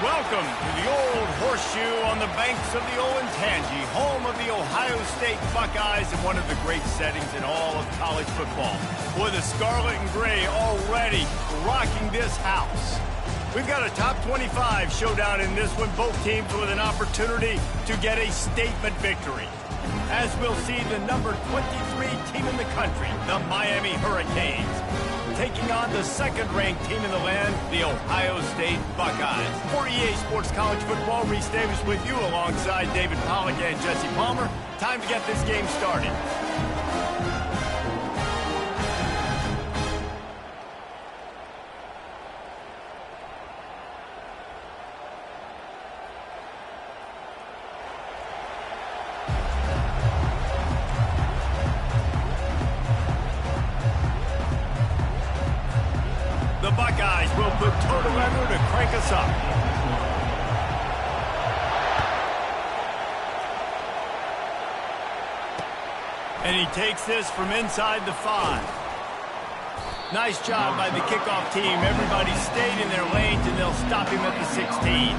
Welcome to the old horseshoe on the banks of the old Ncaa, home of the Ohio State Buckeyes and one of the great settings in all of college football. Boy, the scarlet and gray already rocking this house. We've got a top 25 showdown in this one, both teams with an opportunity to get a statement victory. As we'll see the number 23 team in the country, the Miami Hurricanes, taking on the second-ranked team in the land, the Ohio State Buckeyes. For EA Sports College Football, Reese Davis with you alongside David Pollack and Jesse Palmer. Time to get this game started. The Buckeyes will put total effort to crank us up. And he takes this from inside the 5. Nice job by the kickoff team. Everybody stayed in their lanes, and they'll stop him at the 16.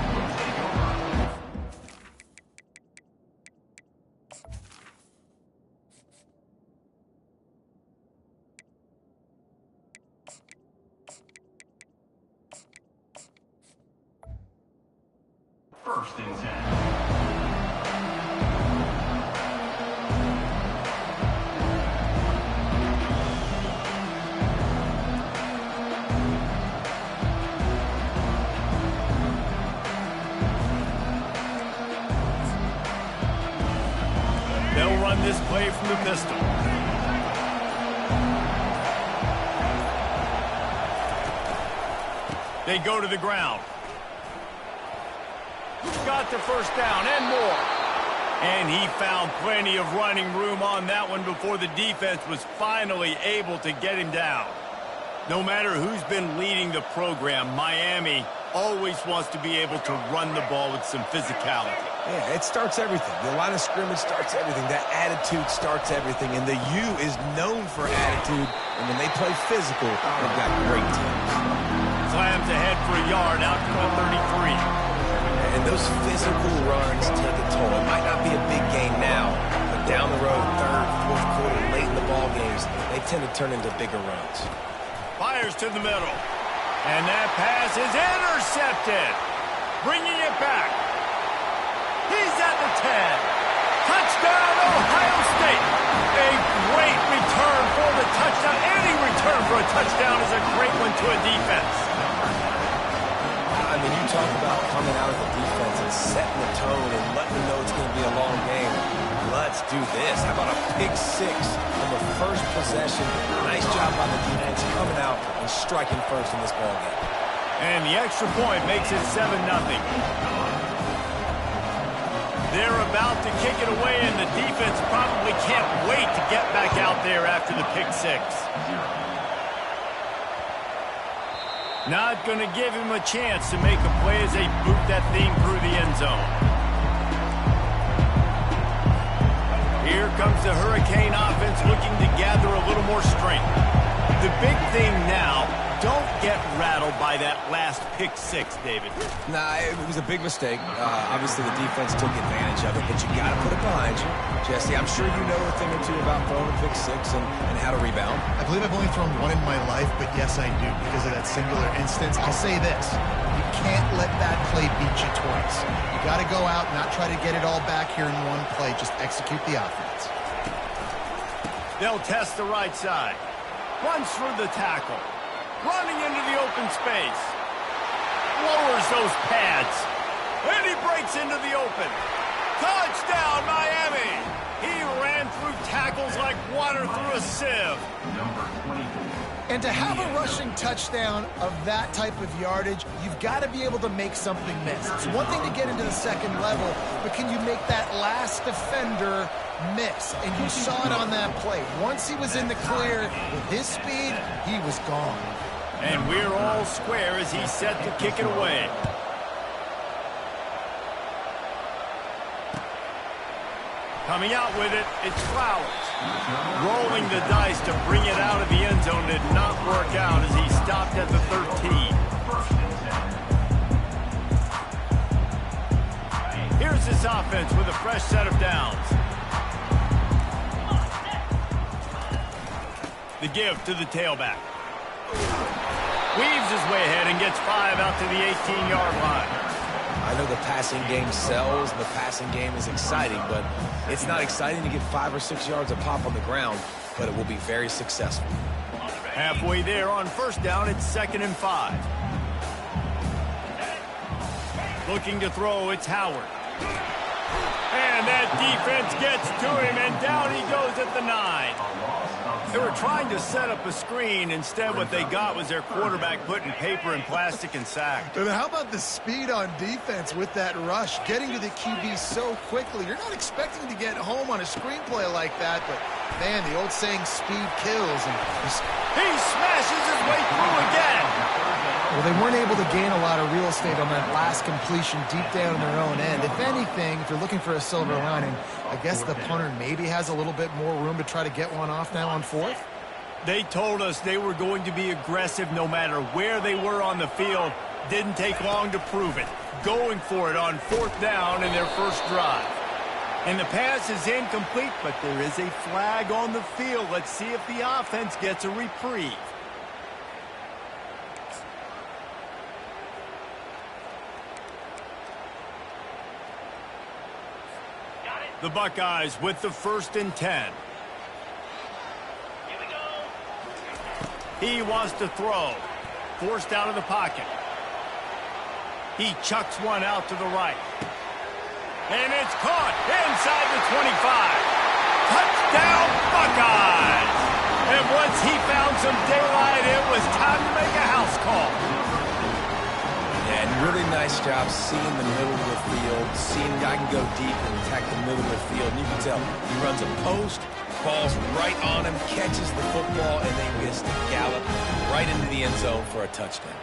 First and 10. They'll run this play from the pistol. They go to the ground. Got the first down and more. And he found plenty of running room on that one before the defense was finally able to get him down. No matter who's been leading the program, Miami always wants to be able to run the ball with some physicality. Yeah, it starts everything. The line of scrimmage starts everything. That attitude starts everything. And the U is known for attitude. And when they play physical, they've got great teams. Slams ahead for a yard out to the 33. And those physical runs take a toll. It might not be a big game now, but down the road, third, fourth quarter, late in the ball games, they tend to turn into bigger runs. Fires to the middle. And that pass is intercepted. Bringing it back. He's at the 10. Touchdown, Ohio State. A great return for the touchdown. Any return for a touchdown is a great one to a defense. I mean, you talk about coming out of the defense and setting the tone and letting them know it's going to be a long game. Let's do this. How about a pick 6 on the first possession? Nice job by the defense coming out and striking first in this ball game. And the extra point makes it 7-0. They're about to kick it away, and the defense probably can't wait to get back out there after the pick 6. Not going to give him a chance to make a play as they boot that thing through the end zone. Here comes the Hurricane offense looking to gather a little more strength. The big thing now, don't get rattled by that last pick 6, David. Nah, it was a big mistake. Obviously, the defense took advantage of it, but you got to put it behind you. Jesse, I'm sure you know a thing or two about throwing a pick 6 and how to rebound. I believe I've only thrown one in my life, but yes, I do. Because of that singular instance, I'll say this. You can't let that play beat you twice. You got to go out, not try to get it all back here in one play. Just execute the offense. They'll test the right side. Runs through the tackle. Running into the open space. Lowers those pads. And he breaks into the open. Touchdown, Miami! He ran through tackles like water through a sieve. Number 24. And to have a rushing touchdown of that type of yardage, you've got to be able to make something miss. It's one thing to get into the second level, but can you make that last defender miss? And you saw it on that play. Once he was in the clear, with his speed, he was gone. And we're all square as he's set to kick it away. Coming out with it, it's Flowers. Rolling the dice to bring it out of the end zone did not work out as he stopped at the 13. Here's this offense with a fresh set of downs. The give to the tailback. Weaves his way ahead and gets 5 out to the 18-yard line. I know the passing game sells, and the passing game is exciting, but it's not exciting to get 5 or 6 yards a pop on the ground, but it will be very successful. Halfway there on first down, it's 2nd and 5. Looking to throw, it's Howard. And that defense gets to him, and down he goes at the 9. They were trying to set up a screen. Instead, what they got was their quarterback putting paper in plastic and sacked. And how about the speed on defense with that rush? Getting to the QB so quickly. You're not expecting to get home on a screenplay like that, but, man, the old saying, speed kills. And he smashes his way through again. Well, they weren't able to gain a lot of real estate on that last completion deep down in their own end. If anything, if you're looking for a silver lining, I guess the punter maybe has a little bit more room to try to get one off now on 4th. They told us they were going to be aggressive no matter where they were on the field. Didn't take long to prove it. Going for it on 4th down in their first drive. And the pass is incomplete, but there is a flag on the field. Let's see if the offense gets a reprieve. The Buckeyes with the 1st and 10. Here we go. He wants to throw. Forced out of the pocket. He chucks one out to the right. And it's caught inside the 25. Touchdown, Buckeyes! And once he found some daylight, it was time to make a house call. And really nice job seeing the middle of the field, seeing the guy can go deep and attack the middle of the field. And you can tell he runs a post, ball's right on him, catches the football, and then gets to gallop right into the end zone for a touchdown.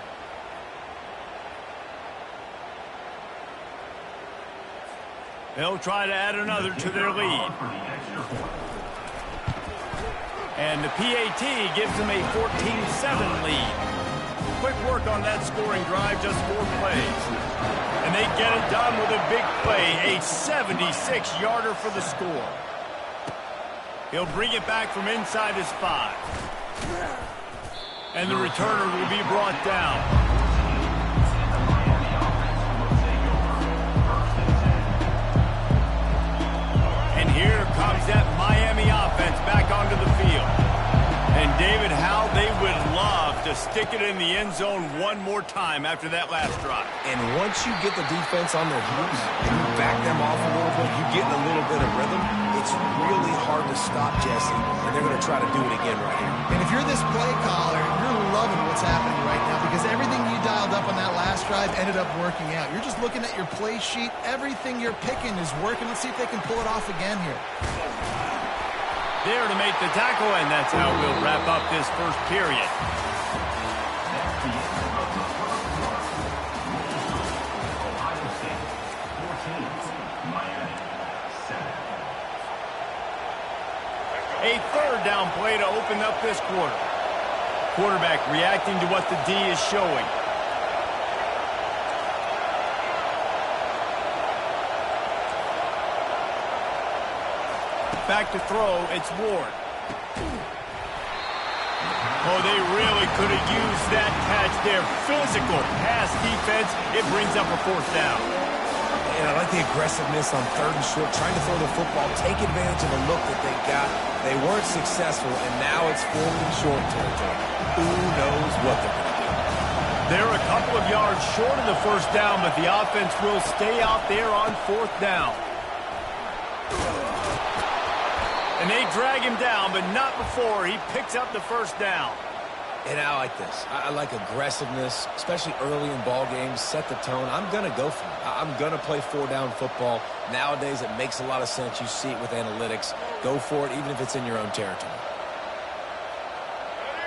They'll try to add another to their lead. And the PAT gives them a 14-7 lead. Quick work on that scoring drive, just 4 plays. And they get it done with a big play, a 76-yarder for the score. He'll bring it back from inside his 5. And the returner will be brought down. And here comes that Miami offense back onto the field. And David, how they would love to stick it in the end zone one more time after that last drive. And once you get the defense on their heels and you back them off a little bit, you get a little bit of rhythm, it's really hard to stop, Jesse, and they're going to try to do it again right here. And if you're this play caller, you're loving what's happening right now because everything you dialed up on that last drive ended up working out. You're just looking at your play sheet. Everything you're picking is working. Let's see if they can pull it off again here. There to make the tackle, and that's how we'll wrap up this first period. A 3rd down play to open up this quarter. Quarterback reacting to what the D is showing. Back to throw, it's Ward. Oh, they really could have used that catch there. Physical pass defense. It brings up a 4th down. And I like the aggressiveness on 3rd and short, trying to throw the football, take advantage of the look that they got. They weren't successful, and now it's 4th and short territory. Who knows what they're going to do? They're a couple of yards short of the 1st down, but the offense will stay out there on 4th down. And they drag him down, but not before he picks up the 1st down. And I like this. I like aggressiveness, especially early in ball games. Set the tone. I'm going to go for it. I'm going to play 4-down football. Nowadays, it makes a lot of sense. You see it with analytics. Go for it, even if it's in your own territory.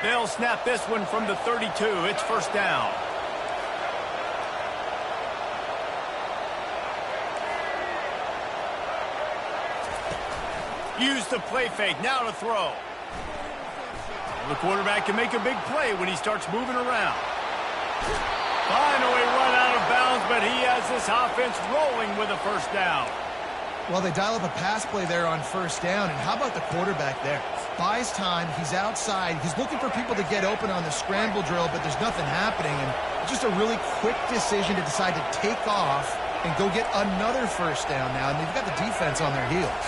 They'll snap this one from the 32. It's 1st down. Use the play fake. Now to throw. The quarterback can make a big play when he starts moving around. Finally run out of bounds, but he has this offense rolling with a first down. Well, they dial up a pass play there on first down, and how about the quarterback there? Buys time, he's outside, he's looking for people to get open on the scramble drill, but there's nothing happening, and it's just a really quick decision to decide to take off and go get another first down now, and they've got the defense on their heels.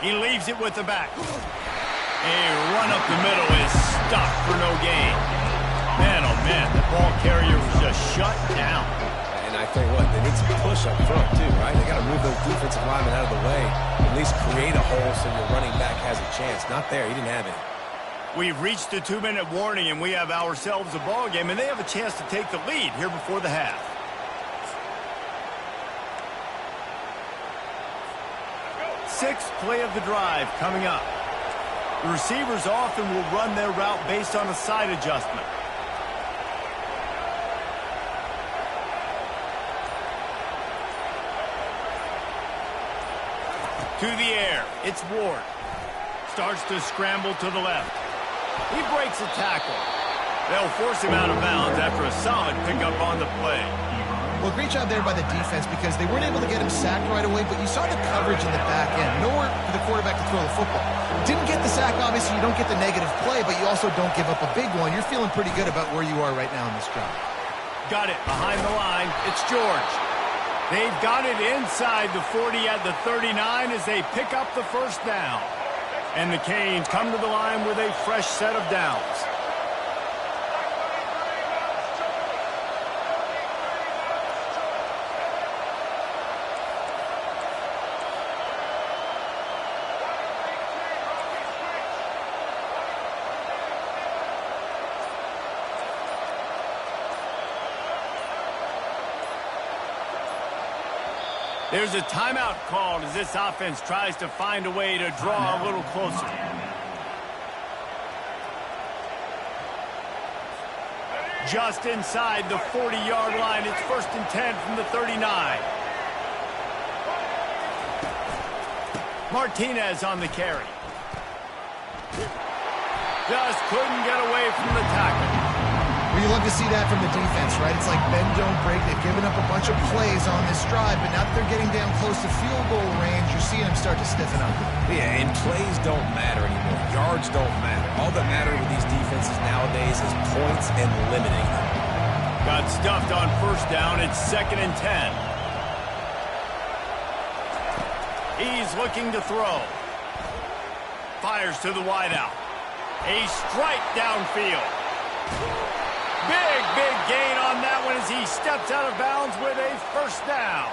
He leaves it with the back. A run up the middle is stopped for no gain. Man, oh man, the ball carrier was just shut down. And I tell you what, they need some push up front too, right? They got to move those defensive linemen out of the way, at least create a hole so your running back has a chance. Not there, he didn't have it. We've reached the 2-minute warning, and we have ourselves a ball game, and they have a chance to take the lead here before the half. Sixth play of the drive coming up. The receivers often will run their route based on a side adjustment. To the air, it's Ward. Starts to scramble to the left. He breaks a tackle. They'll force him out of bounds after a solid pickup on the play. Well, great job there by the defense because they weren't able to get him sacked right away, but you saw the coverage in the back end. Nowhere for the quarterback to throw the football. Didn't get the sack, obviously. You don't get the negative play, but you also don't give up a big one. You're feeling pretty good about where you are right now in this drive. Got it behind the line. It's George. They've got it inside the 40 at the 39 as they pick up the first down. And the Canes come to the line with a fresh set of downs. There's a timeout called as this offense tries to find a way to draw a little closer. Just inside the 40-yard line, it's 1st and 10 from the 39. Martinez on the carry. Just couldn't get away from the tackle. Well, you love to see that from the defense, right? It's like bend, don't break. They've given up a bunch of plays on this drive, but now that they're getting down close to field goal range, you're seeing them start to stiffen up. Yeah, and plays don't matter anymore. Yards don't matter. All that matters with these defenses nowadays is points and limiting them. Got stuffed on first down. It's 2nd and 10. He's looking to throw. Fires to the wideout. A strike downfield. Big gain on that one as he steps out of bounds with a first down.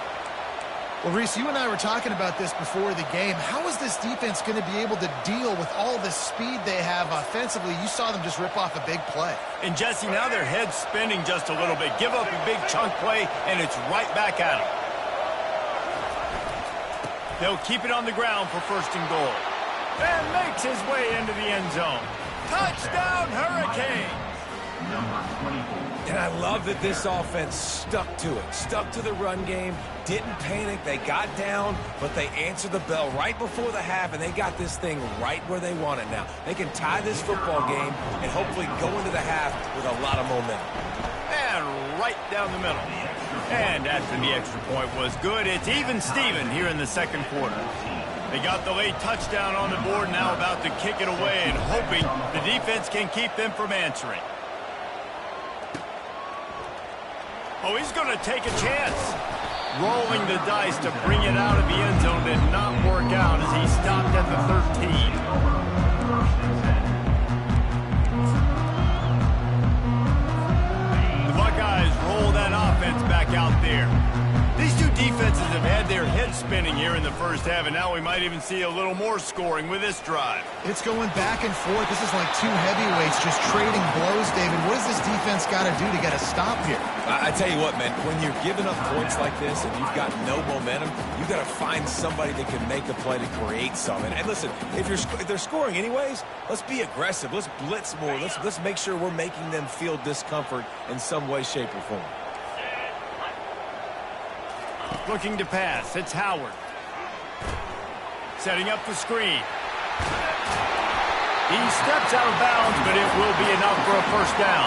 Well, Reese, you and I were talking about this before the game. How is this defense going to be able to deal with all the speed they have offensively? You saw them just rip off a big play. And, Jesse, now their head's spinning just a little bit. Give up a big chunk play, and it's right back at them. They'll keep it on the ground for 1st and goal. And makes his way into the end zone. Touchdown, Hurricanes! And I love that this offense stuck to it, stuck to the run game, didn't panic, they got down, but they answered the bell right before the half, and they got this thing right where they want it now. They can tie this football game and hopefully go into the half with a lot of momentum. And right down the middle. And after the extra point was good, it's even Steven here in the 2nd quarter. They got the late touchdown on the board, now about to kick it away and hoping the defense can keep them from answering. Oh, he's going to take a chance. Rolling the dice to bring it out of the end zone did not work out as he stopped at the 13. The Buckeyes roll that offense back out there. These two defenses have had their heads spinning here in the first half, and now we might even see a little more scoring with this drive. It's going back and forth. This is like two heavyweights just trading blows, David. What does this defense got to do to get a stop here? I tell you what, man, when you're giving up points like this and you've got no momentum, you've got to find somebody that can make a play to create something. And listen, if they're scoring anyways, let's be aggressive. Let's blitz more. Let's make sure we're making them feel discomfort in some way, shape, or form. Looking to pass, it's Howard. Setting up the screen. He steps out of bounds, but it will be enough for a first down.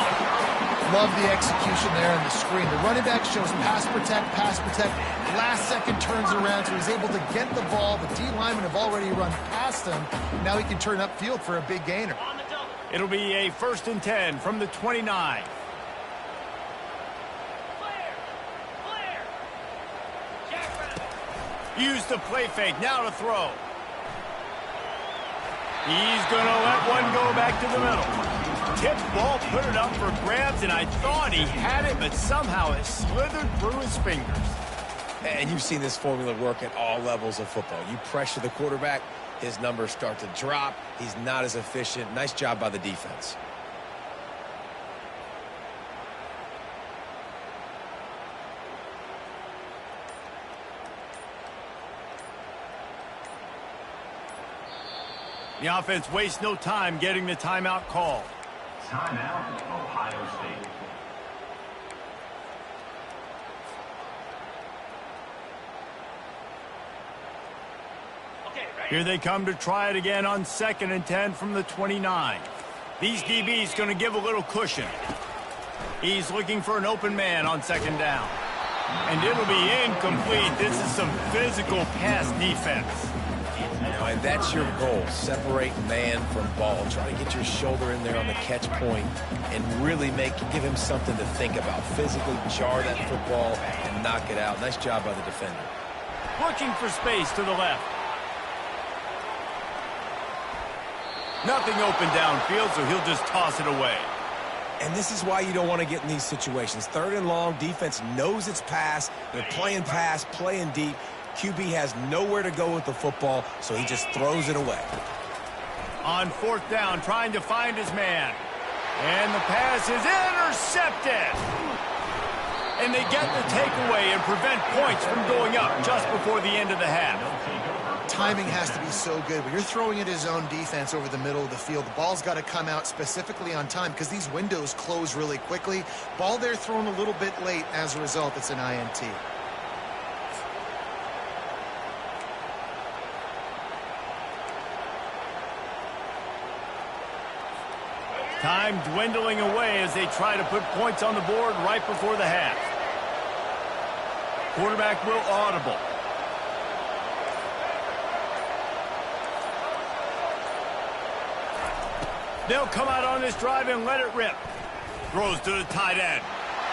Love the execution there on the screen. The running back shows pass protect, pass protect. Last second turns around, so he's able to get the ball. The D linemen have already run past him. Now he can turn upfield for a big gainer. It'll be a 1st and 10 from the 29. Use the play fake, now to throw. He's going to let one go back to the middle. Tipped ball, put it up for grabs, and I thought he had it, but somehow it slithered through his fingers. And you've seen this formula work at all levels of football. You pressure the quarterback, his numbers start to drop. He's not as efficient. Nice job by the defense. The offense wastes no time getting the timeout called. Timeout, Ohio State. Here they come to try it again on 2nd and 10 from the 29. These DBs going to give a little cushion. He's looking for an open man on 2nd down. And it'll be incomplete. This is some physical pass defense. And that's your goal. Separate man from ball. Try to get your shoulder in there on the catch point and really give him something to think about. Physically jar that football and knock it out. Nice job by the defender. Looking for space to the left. Nothing open downfield, so he'll just toss it away. And this is why you don't want to get in these situations. 3rd and long, defense knows it's pass. They're playing pass, playing deep. QB has nowhere to go with the football, so he just throws it away. On 4th down, trying to find his man. And the pass is intercepted. And they get the takeaway and prevent points from going up just before the end of the half. Timing has to be so good. When you're throwing at his own defense over the middle of the field, the ball's got to come out specifically on time because these windows close really quickly. Ball there thrown a little bit late. As a result, it's an INT. Time dwindling away as they try to put points on the board right before the half. Quarterback will audible. They'll come out on this drive and let it rip. Throws to the tight end.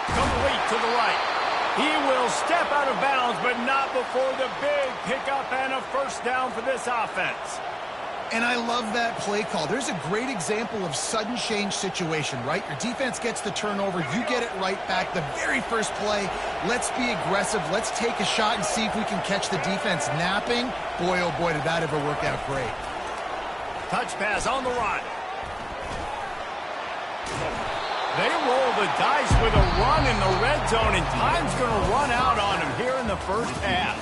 Complete to the right. He will step out of bounds, but not before the big pickup and a 1st down for this offense. And I love that play call. There's a great example of sudden change situation, right? Your defense gets the turnover. You get it right back. The very first play, let's be aggressive. Let's take a shot and see if we can catch the defense napping. Boy, oh boy, did that ever work out great. Touch pass on the run. They roll the dice with a run in the red zone, and time's going to run out on him here in the 1st half.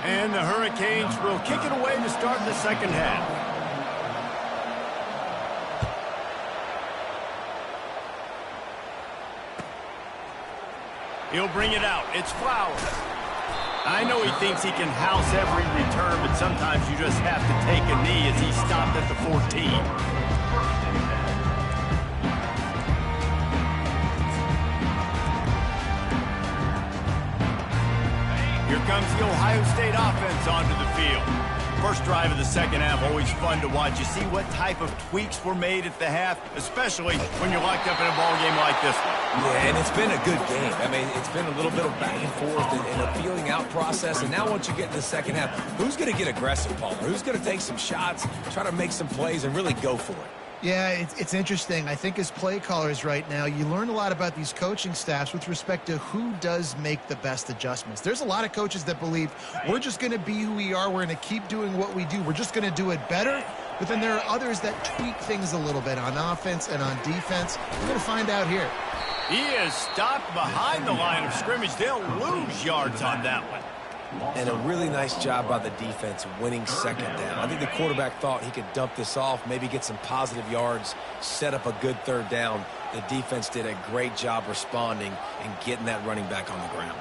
And the Hurricanes will kick it away to start the 2nd half. He'll bring it out. It's Flowers. I know he thinks he can house every return, but sometimes you just have to take a knee as he stopped at the 14. Here comes the Ohio State offense onto the field. First drive of the 2nd half, always fun to watch. You see what type of tweaks were made at the half, especially when you're locked up in a ball game like this one. Yeah, and it's been a good game. I mean, it's been a little bit of back and forth and a feeling out process. And now once you get in the 2nd half, who's going to get aggressive, Palmer? Who's going to take some shots, try to make some plays, and really go for it? Yeah, it's interesting. I think as play callers right now, you learn a lot about these coaching staffs with respect to who does make the best adjustments. There's a lot of coaches that believe we're just going to be who we are. We're going to keep doing what we do. We're just going to do it better. But then there are others that tweak things a little bit on offense and on defense. We're going to find out here. He is stopped behind the line of scrimmage. They'll lose yards on that one. And a really nice job by the defense winning 2nd down. I think the quarterback thought he could dump this off, maybe get some positive yards, set up a good 3rd down. The defense did a great job responding and getting that running back on the ground.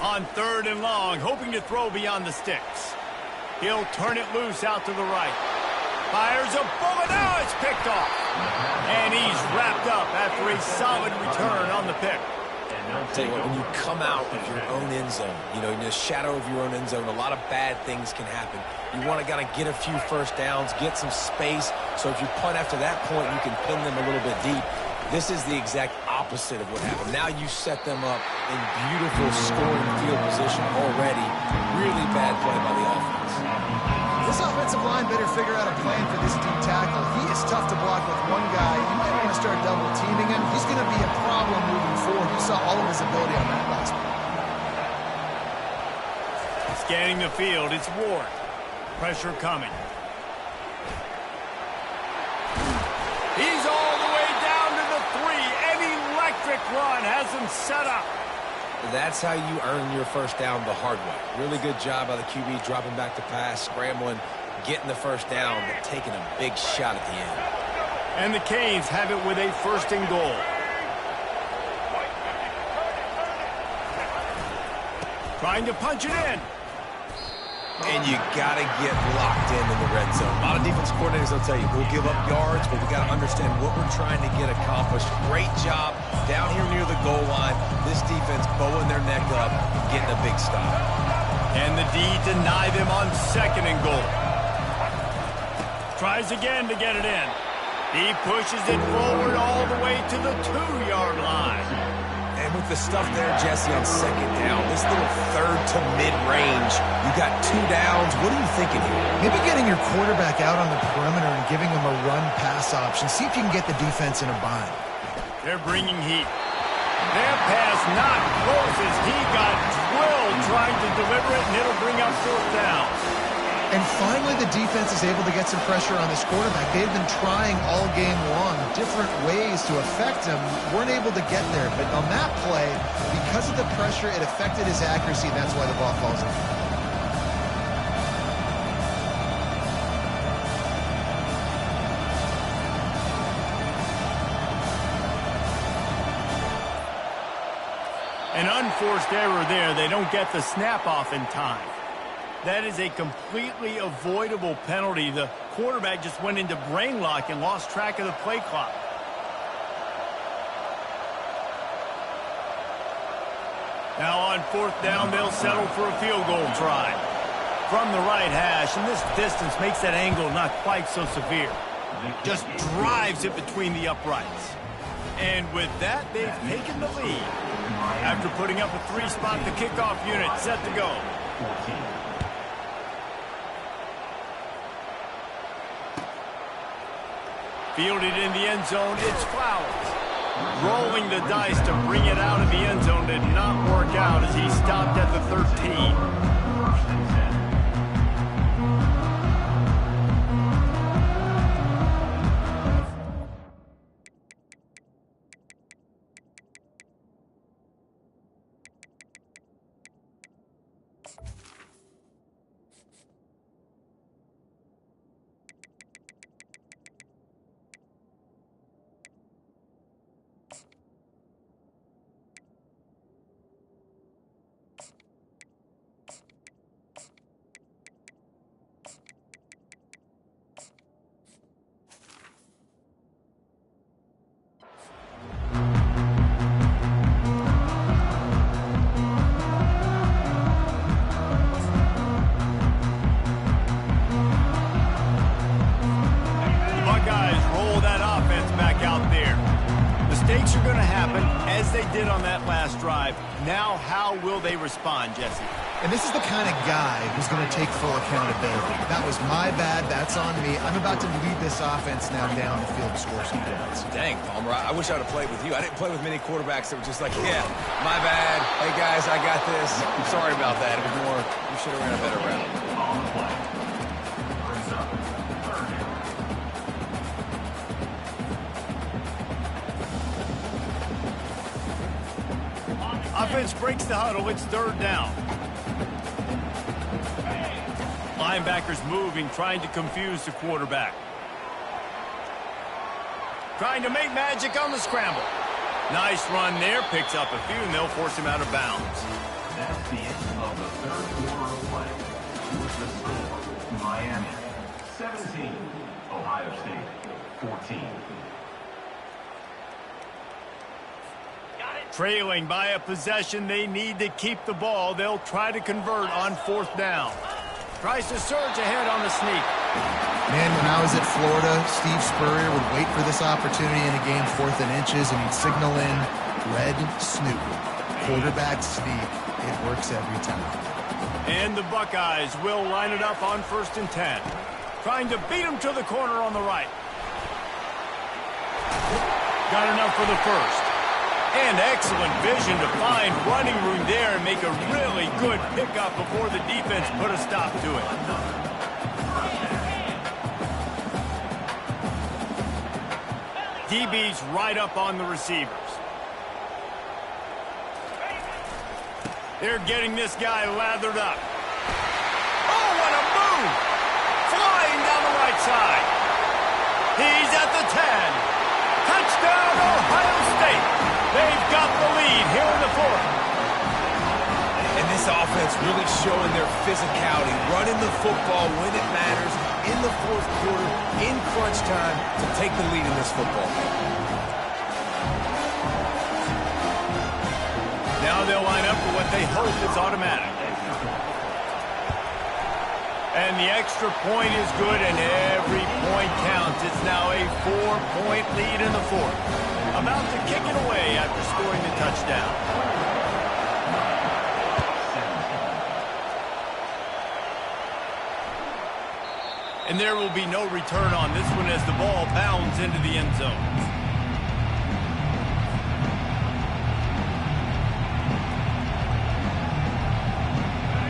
On 3rd and long, hoping to throw beyond the sticks. He'll turn it loose out to the right. Fires a bullet. Now it's picked off. And he's wrapped up after a solid return on the pick. I'll tell you what, when you come out of your own end zone, you know, in the shadow of your own end zone, a lot of bad things can happen. You want to get a few first downs, get some space, so if you punt after that point, you can pin them a little bit deep. This is the exact opposite of what happened. Now you set them up in beautiful scoring field position already. Really bad play by the offense. This offensive line better figure out a plan for this deep tackle. He is tough to block with one guy. You might want to start double teaming him. He's going to be a problem moving forward. You saw all of his ability on that last one. Scanning the field, it's Ward. Pressure coming. He's all the way down to the 3. An electric run has him set up. That's how you earn your first down the hard way. Really good job by the QB dropping back to pass, scrambling, getting the first down, but taking a big shot at the end. And the Canes have it with a 1st and goal. Trying to punch it in. And you got to get locked in the red zone. A lot of defense coordinators will tell you, we'll give up yards, but we got to understand what we're trying to get accomplished. Great job down here near the goal line. This defense bowing their neck up, getting a big stop. And the D deny them on 2nd and goal. Tries again to get it in. He pushes it forward all the way to the 2-yard line. And with the stuff there, Jesse, on 2nd down, this little 3rd to mid-range, you got 2 downs. What are you thinking here? Maybe getting your quarterback out on the perimeter and giving him a run-pass option. See if you can get the defense in a bind. They're bringing heat. Their pass not close as he got drilled trying to deliver it, and it'll bring up 4th down. And finally, the defense is able to get some pressure on this quarterback. They've been trying all game long different ways to affect him. Weren't able to get there. But on that play, because of the pressure, it affected his accuracy, and that's why the ball falls in. An unforced error there. They don't get the snap off in time. That is a completely avoidable penalty. The quarterback just went into brain lock and lost track of the play clock. Now on 4th down, they'll settle for a field goal try. From the right hash, and this distance makes that angle not quite so severe. Just drives it between the uprights. And with that, they've taken the lead. After putting up a 3-spot, the kickoff unit set to go. Fielded in the end zone, it's Flowers. Rolling the dice to bring it out of the end zone did not work out as he stopped at the 13. Mistakes are going to happen, as they did on that last drive. Now, how will they respond, Jesse? And this is the kind of guy who's going to take full accountability. That was my bad. That's on me. I'm about to lead this offense now down the field to score some points. Dang, Palmer, I wish I would have played with you. I didn't play with many quarterbacks that were just like, yeah, my bad. Hey, guys, I got this. I'm sorry about that. It was more, you should have ran a better route. On the play. Brings up 3rd down. Offense breaks the huddle. It's 3rd down. Linebackers moving, trying to confuse the quarterback. Trying to make magic on the scramble. Nice run there. Picks up a few, and they'll force him out of bounds. That's the end of the third quarter of play. With the score, Miami 17, Ohio State 14. Trailing by a possession, they need to keep the ball. They'll try to convert on 4th down. Tries to surge ahead on the sneak. Man, when I was at Florida, Steve Spurrier would wait for this opportunity in a game 4th and inches, and he'd signal in red snoop. Quarterback sneak. It works every time. And the Buckeyes will line it up on 1st and 10. Trying to beat him to the corner on the right. Got enough for the first. And excellent vision to find running room there and make a really good pickup before the defense put a stop to it. DB's right up on the receivers. They're getting this guy lathered up. Oh, what a move! Flying down the right side. He's at the 10. Touchdown, Ohio State. They've got the lead here in the 4th. And this offense really showing their physicality, running the football when it matters, in the 4th quarter, in crunch time, to take the lead in this football game. Now they'll line up for what they hope is automatic. And the extra point is good, and every point counts. It's now a 4-point lead in the 4th. About to kick it away after scoring the touchdown. And there will be no return on this one as the ball bounds into the end zone.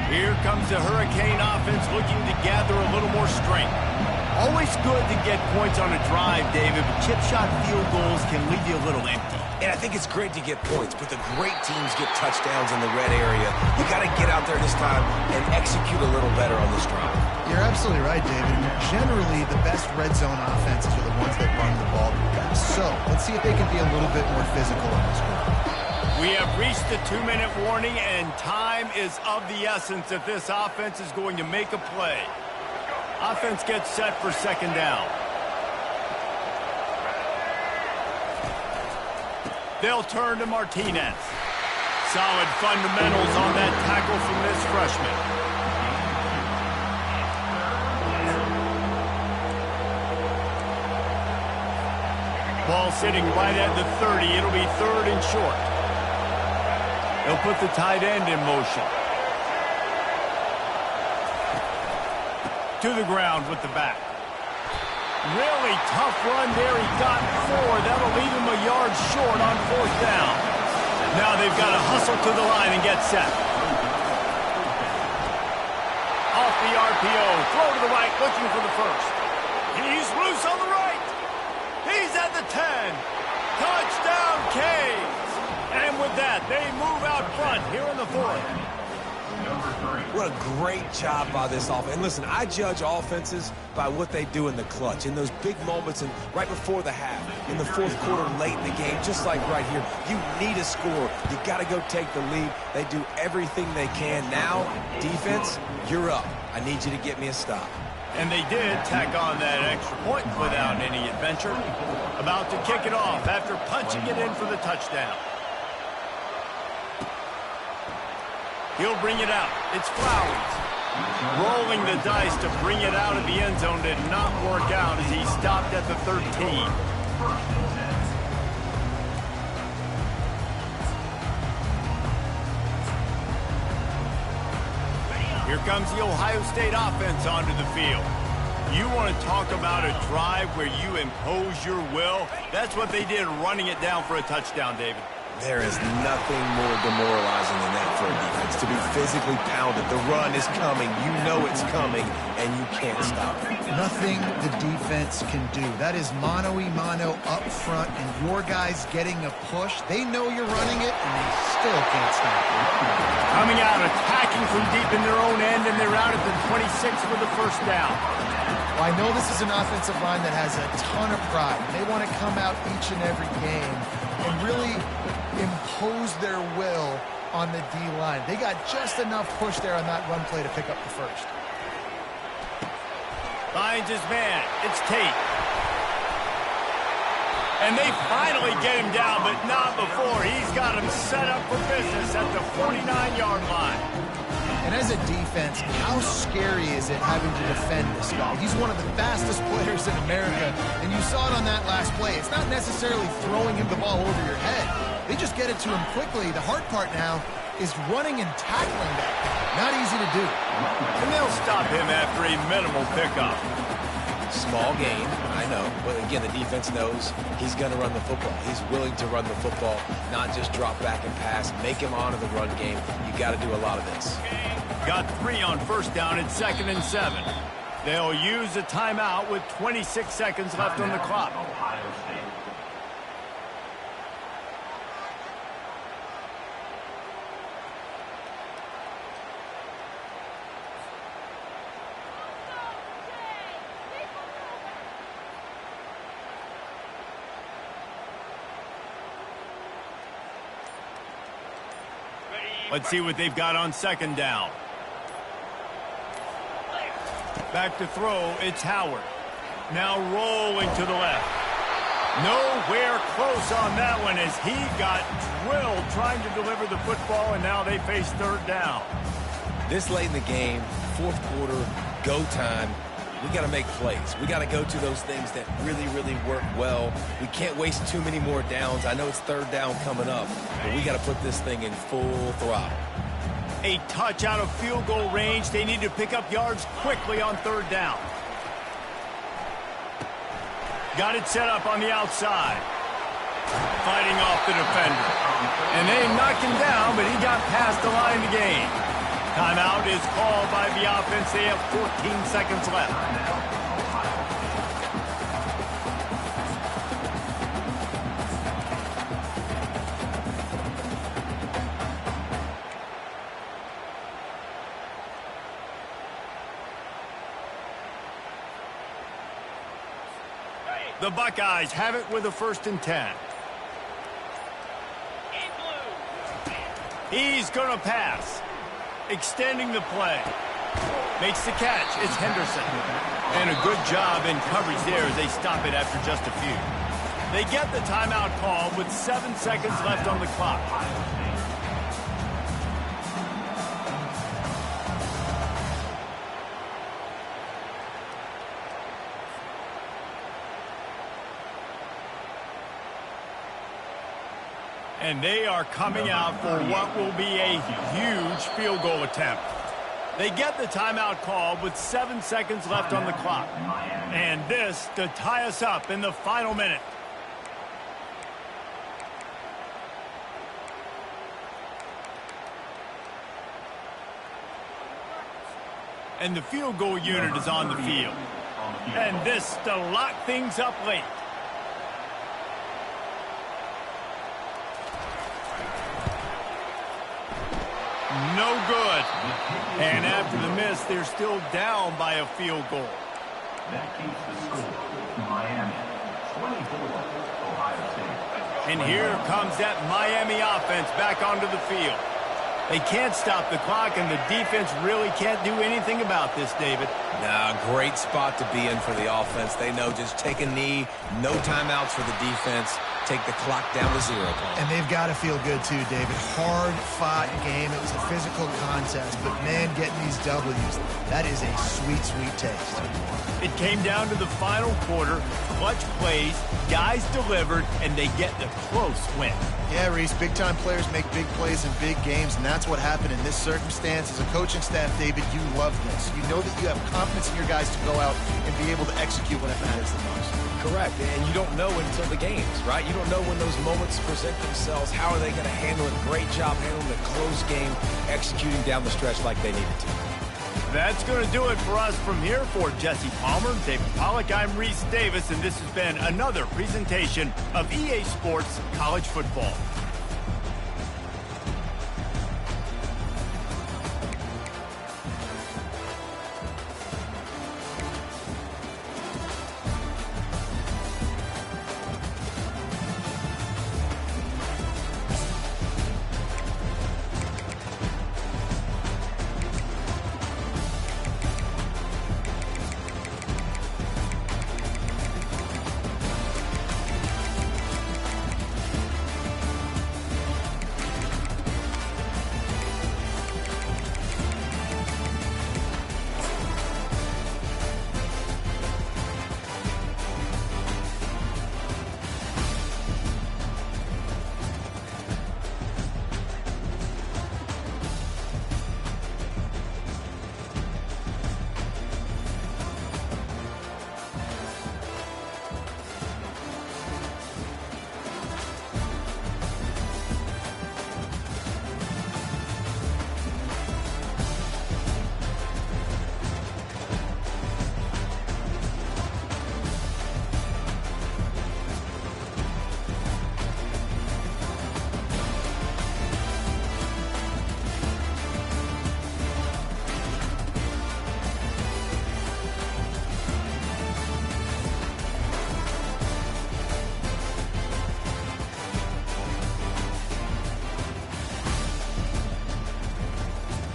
Here comes the Hurricane offense looking to gather a little more strength. Always good to get points on a drive, David, but chip shot field goals can leave you a little empty. And I think it's great to get points, but the great teams get touchdowns in the red area. You got to get out there this time and execute a little better on this drive. You're absolutely right, David. Generally, the best red zone offenses are the ones that run the ball the best. So let's see if they can be a little bit more physical on this one. We have reached the 2-minute warning, and time is of the essence if this offense is going to make a play. Offense gets set for 2nd down. They'll turn to Martinez. Solid fundamentals on that tackle from this freshman. Ball sitting right at the 30. It'll be 3rd and short. They'll put the tight end in motion. To the ground with the back. Really tough run there. He got 4. That'll leave him a yard short on 4th down. Now they've got to hustle to the line and get set. Off the RPO. Throw to the right, looking for the first. He's loose on the right. He's at the 10. Touchdown, Canes. And with that, they move out front here in the 4th. What a great job by this offense. And listen, I judge offenses by what they do in the clutch, in those big moments and right before the half, in the 4th quarter, late in the game, just like right here. You need a score. You got to go take the lead. They do everything they can. Now, defense, you're up. I need you to get me a stop. And they did tack on that extra point without any adventure. About to kick it off after punching it in for the touchdown. He'll bring it out. It's Flowers. Rolling the dice to bring it out of the end zone did not work out as he stopped at the 13. Here comes the Ohio State offense onto the field. You want to talk about a drive where you impose your will? That's what they did, running it down for a touchdown, David. There is nothing more demoralizing than that for a defense, to be physically pounded. The run is coming. You know it's coming, and you can't stop it. Nothing the defense can do. That is mano-a-mano up front, and your guys getting a push. They know you're running it, and they still can't stop it. Coming out, attacking from deep in their own end, and they're out at the 26 for the first down. Well, I know this is an offensive line that has a ton of pride. They want to come out each and every game and really impose their will on the D-line. They got just enough push there on that run play to pick up the first. Finds his man. It's Tate. And they finally get him down, but not before. He's got him set up for business at the 49-yard line. And as a defense, how scary is it having to defend this guy? He's one of the fastest players in America, and you saw it on that last play. It's not necessarily throwing him the ball over your head. They just get it to him quickly. The hard part now is running and tackling that guy. Not easy to do. And they'll stop him after a minimal pickup. Small gain, I know. But again, the defense knows he's going to run the football. He's willing to run the football, not just drop back and pass. Make him honor the run game. You got to do a lot of this. Got 3 on first down at 2nd and 7. They'll use a timeout with 26 seconds left on the clock. Ohio State. Let's see what they've got on 2nd down. Back to throw, it's Howard. Now rolling to the left. Nowhere close on that one as he got drilled trying to deliver the football, and now they face 3rd down. This late in the game, 4th quarter, go time, we got to make plays. We got to go to those things that really, really work well. We can't waste too many more downs. I know it's 3rd down coming up, but we got to put this thing in full throttle. A touch out of field goal range. They need to pick up yards quickly on 3rd down. Got it set up on the outside. Fighting off the defender. And they knocked him down, but he got past the line to gain. Timeout is called by the offense. They have 14 seconds left. The Buckeyes have it with a 1st and 10. He's going to pass. Extending the play. Makes the catch. It's Henderson. And a good job in coverage there as they stop it after just a few. They get the timeout call with 7 seconds left on the clock. And they are coming out for what will be a huge field goal attempt. They get the timeout call with 7 seconds left on the clock. And this to tie us up in the final minute. And the field goal unit is on the field. And this to lock things up late. No good. And after the miss, they're still down by a field goal. That keeps the score. Miami, 24, Ohio State. And here comes that Miami offense back onto the field. They can't stop the clock, and the defense really can't do anything about this, David. Nah, great spot to be in for the offense. They know just take a knee, no timeouts for the defense, take the clock down to 0. And they've got to feel good too, David. Hard-fought game. It was a physical contest, but man, getting these W's, that is a sweet, sweet taste. It came down to the final quarter, clutch plays, guys delivered, and they get the close win. Yeah, Reese, big-time players make big plays in big games, and that's what happened in this circumstance. As a coaching staff, David, you love this. You know that you have confidence in your guys to go out and be able to execute when it matters the most. Correct, and you don't know until the games, right? You don't know when those moments present themselves. How are they going to handle it? Great job handling the close game, executing down the stretch like they needed to. That's going to do it for us from here. For Jesse Palmer, David Pollack, I'm Reese Davis, and this has been another presentation of EA Sports College Football.